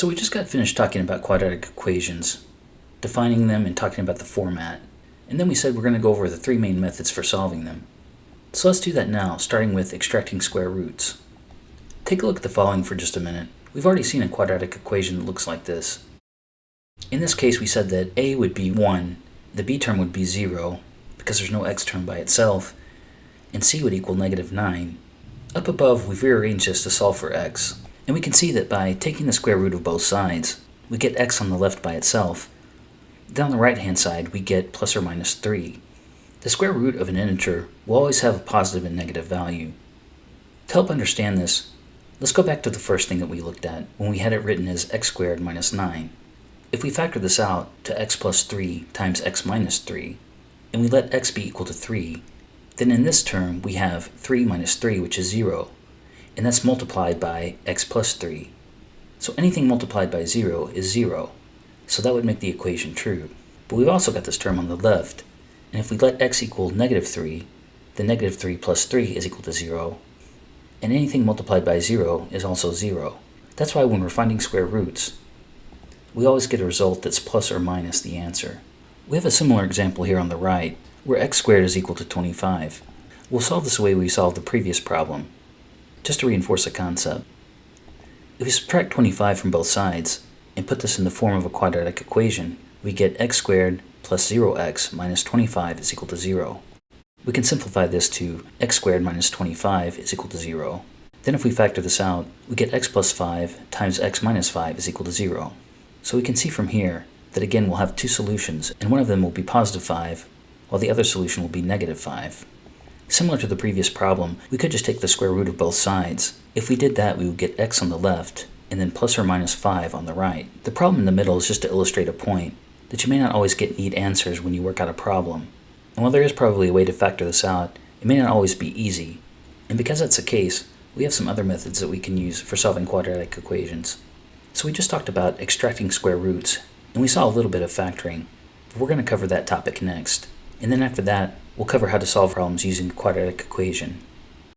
So we just got finished talking about quadratic equations, defining them and talking about the format. And then we said we're going to go over the three main methods for solving them. So let's do that now, starting with extracting square roots. Take a look at the following for just a minute. We've already seen a quadratic equation that looks like this. In this case, we said that a would be 1, the b term would be 0, because there's no x term by itself, and c would equal -9. Up above, we've rearranged this to solve for x. And we can see that by taking the square root of both sides, we get x on the left by itself. Then on the right-hand side, we get plus or minus 3. The square root of an integer will always have a positive and negative value. To help understand this, let's go back to the first thing that we looked at when we had it written as x squared minus 9. If we factor this out to x plus 3 times x minus 3, and we let x be equal to 3, then in this term we have 3 minus 3, which is 0. And that's multiplied by x plus 3. So anything multiplied by 0 is 0. So that would make the equation true. But we've also got this term on the left. And if we let x equal -3, then -3 plus 3 is equal to 0. And anything multiplied by 0 is also 0. That's why when we're finding square roots, we always get a result that's plus or minus the answer. We have a similar example here on the right, where x squared is equal to 25. We'll solve this the way we solved the previous problem, just to reinforce a concept. If we subtract 25 from both sides and put this in the form of a quadratic equation, we get x squared plus 0x minus 25 is equal to 0. We can simplify this to x squared minus 25 is equal to 0. Then if we factor this out, we get x plus 5 times x minus 5 is equal to 0. So we can see from here that again we'll have two solutions, and one of them will be positive 5, while the other solution will be negative 5. Similar to the previous problem, we could just take the square root of both sides. If we did that, we would get x on the left, and then plus or minus 5 on the right. The problem in the middle is just to illustrate a point that you may not always get neat answers when you work out a problem. And while there is probably a way to factor this out, it may not always be easy. And because that's the case, we have some other methods that we can use for solving quadratic equations. So we just talked about extracting square roots, and we saw a little bit of factoring, but we're going to cover that topic next. And then after that, we'll cover how to solve problems using the quadratic equation.